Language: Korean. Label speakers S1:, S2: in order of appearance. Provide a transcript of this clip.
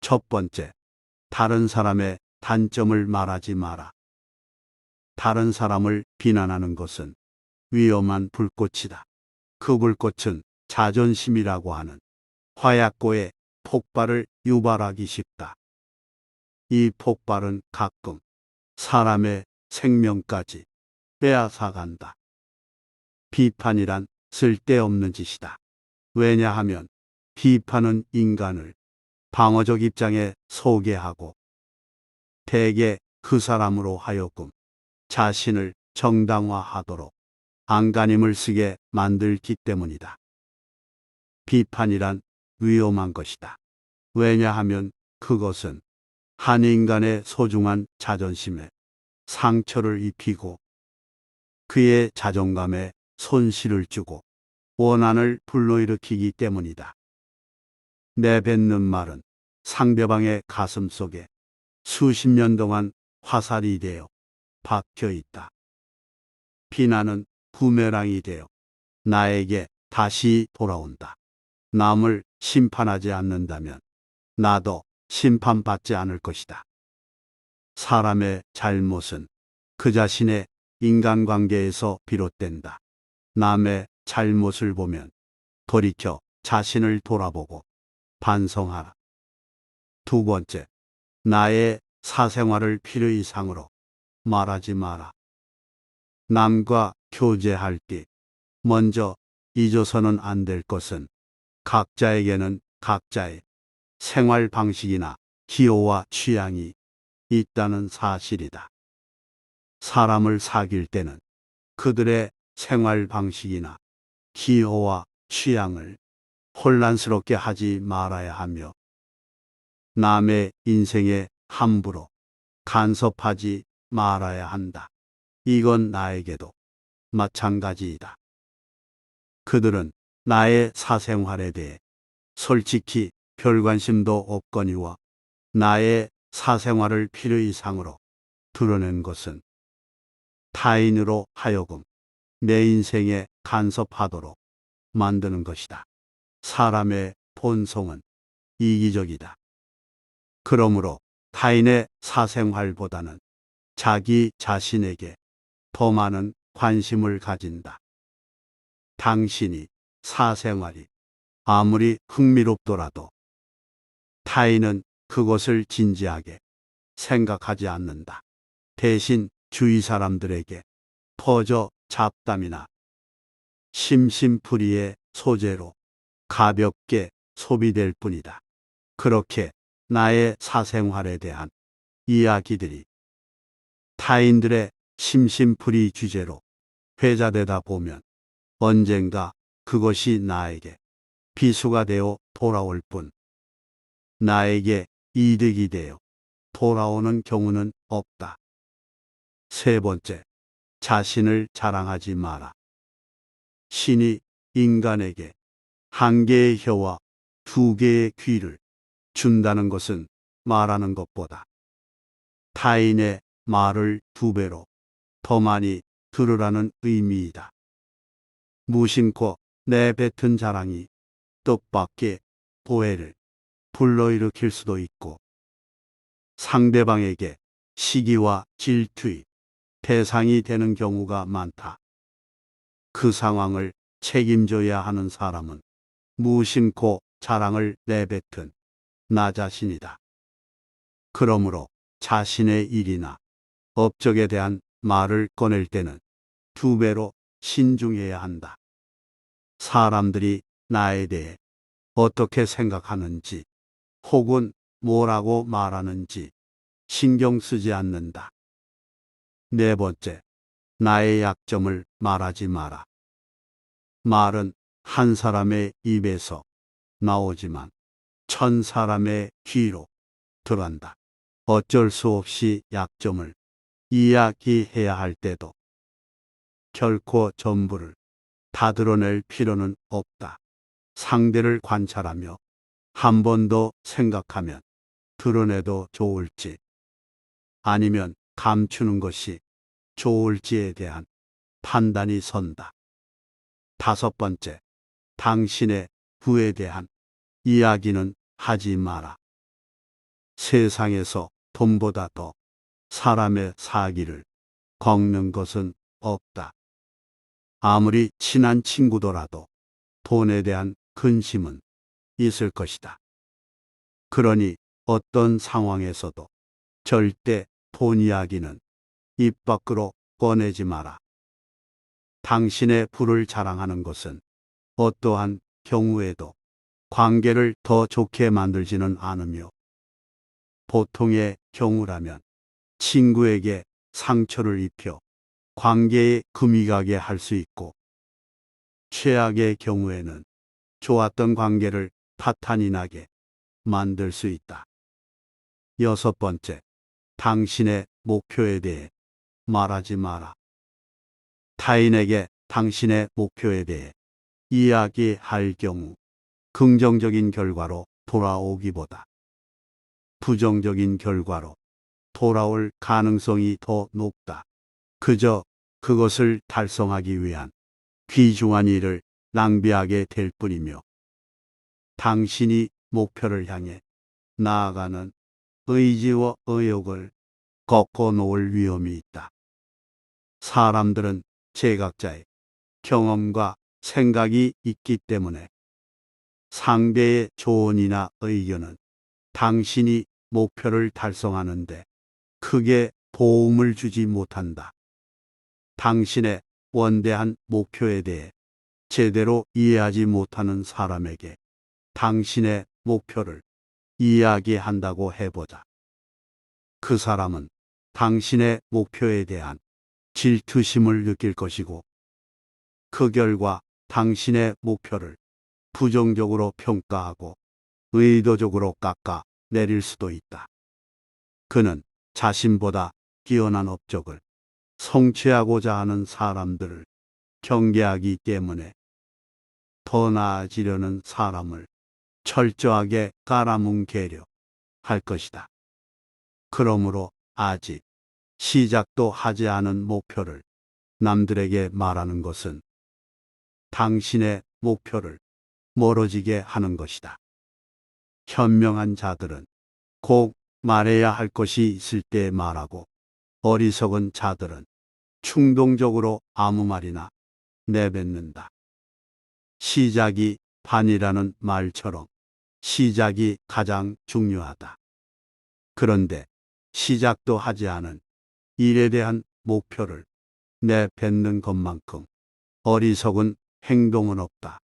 S1: 첫 번째, 다른 사람의 단점을 말하지 마라. 다른 사람을 비난하는 것은 위험한 불꽃이다. 그 불꽃은 자존심이라고 하는 화약고에 폭발을 유발하기 쉽다. 이 폭발은 가끔 사람의 생명까지 빼앗아간다. 비판이란 쓸데없는 짓이다. 왜냐하면 비판은 인간을 방어적 입장에 서게 하고 대개 그 사람으로 하여금 자신을 정당화하도록 안간힘을 쓰게 만들기 때문이다. 비판이란 위험한 것이다. 왜냐하면 그것은 한 인간의 소중한 자존심에 상처를 입히고 그의 자존감에 손실을 주고 원한을 불러일으키기 때문이다. 내뱉는 말은 상대방의 가슴 속에 수십 년 동안 화살이 되어 박혀 있다. 비난은 부메랑이 되어 나에게 다시 돌아온다. 남을 심판하지 않는다면 나도 심판받지 않을 것이다. 사람의 잘못은 그 자신의 인간관계에서 비롯된다. 남의 잘못을 보면 돌이켜 자신을 돌아보고 반성하라. 두 번째, 나의 사생활을 필요 이상으로 말하지 마라. 남과 교제할 때 먼저 잊어서는 안 될 것은 각자에게는 각자의 생활 방식이나 기호와 취향이 있다는 사실이다. 사람을 사귈 때는 그들의 생활 방식이나 기호와 취향을 혼란스럽게 하지 말아야 하며 남의 인생에 함부로 간섭하지 말아야 한다. 이건 나에게도 마찬가지이다. 그들은 나의 사생활에 대해 솔직히 별 관심도 없거니와 나의 사생활을 필요 이상으로 드러낸 것은 타인으로 하여금 내 인생에 간섭하도록 만드는 것이다. 사람의 본성은 이기적이다. 그러므로 타인의 사생활보다는 자기 자신에게 더 많은 관심을 가진다. 당신이 사생활이 아무리 흥미롭더라도 타인은 그것을 진지하게 생각하지 않는다. 대신 주위 사람들에게 퍼져 잡담이나 심심풀이의 소재로 가볍게 소비될 뿐이다. 그렇게 나의 사생활에 대한 이야기들이 타인들의 심심풀이 주제로 회자되다 보면 언젠가 그것이 나에게 비수가 되어 돌아올 뿐 나에게 이득이 되어 돌아오는 경우는 없다. 세 번째, 자신을 자랑하지 마라. 신이 인간에게 한 개의 혀와 두 개의 귀를 준다는 것은 말하는 것보다 타인의 말을 두 배로 더 많이 들으라는 의미이다. 무심코 내뱉은 자랑이 뜻밖의 오해를 불러일으킬 수도 있고 상대방에게 시기와 질투의 대상이 되는 경우가 많다. 그 상황을 책임져야 하는 사람은 무심코 자랑을 내뱉은 나 자신이다. 그러므로 자신의 일이나 업적에 대한 말을 꺼낼 때는 두 배로 신중해야 한다. 사람들이 나에 대해 어떻게 생각하는지 혹은 뭐라고 말하는지 신경 쓰지 않는다. 네 번째, 나의 약점을 말하지 마라. 말은 한 사람의 입에서 나오지만 천 사람의 귀로 들어간다. 어쩔 수 없이 약점을 이야기해야 할 때도 결코 전부를 다 드러낼 필요는 없다. 상대를 관찰하며 한 번 더 생각하면 드러내도 좋을지 아니면 감추는 것이 좋을지에 대한 판단이 선다. 다섯 번째, 당신의 부에 대한 이야기는 하지 마라. 세상에서 돈보다 더 사람의 사기를 꺾는 것은 없다. 아무리 친한 친구더라도 돈에 대한 근심은 있을 것이다. 그러니 어떤 상황에서도 절대 돈 이야기는 입 밖으로 꺼내지 마라. 당신의 부를 자랑하는 것은 어떠한 경우에도 관계를 더 좋게 만들지는 않으며, 보통의 경우라면 친구에게 상처를 입혀 관계에 금이 가게 할 수 있고, 최악의 경우에는 좋았던 관계를 파탄이 나게 만들 수 있다. 여섯 번째, 당신의 목표에 대해 말하지 마라. 타인에게 당신의 목표에 대해 이야기할 경우 긍정적인 결과로 돌아오기보다 부정적인 결과로 돌아올 가능성이 더 높다. 그저 그것을 달성하기 위한 귀중한 일을 낭비하게 될 뿐이며, 당신이 목표를 향해 나아가는 의지와 의욕을 꺾어 놓을 위험이 있다. 사람들은 제각자의 경험과 생각이 있기 때문에 상대의 조언이나 의견은 당신이 목표를 달성하는데 크게 도움을 주지 못한다. 당신의 원대한 목표에 대해 제대로 이해하지 못하는 사람에게 당신의 목표를 이야기한다고 해보자. 그 사람은 당신의 목표에 대한 질투심을 느낄 것이고, 그 결과 당신의 목표를 부정적으로 평가하고 의도적으로 깎아 내릴 수도 있다. 그는 자신보다 뛰어난 업적을 성취하고자 하는 사람들을 경계하기 때문에 더 나아지려는 사람을 철저하게 깔아뭉개려 할 것이다. 그러므로 아직 시작도 하지 않은 목표를 남들에게 말하는 것은 당신의 목표를 멀어지게 하는 것이다. 현명한 자들은 꼭 말해야 할 것이 있을 때 말하고, 어리석은 자들은 충동적으로 아무 말이나 내뱉는다. 시작이 반이라는 말처럼 시작이 가장 중요하다. 그런데 시작도 하지 않은 일에 대한 목표를 내뱉는 것만큼 어리석은 행동은 없다.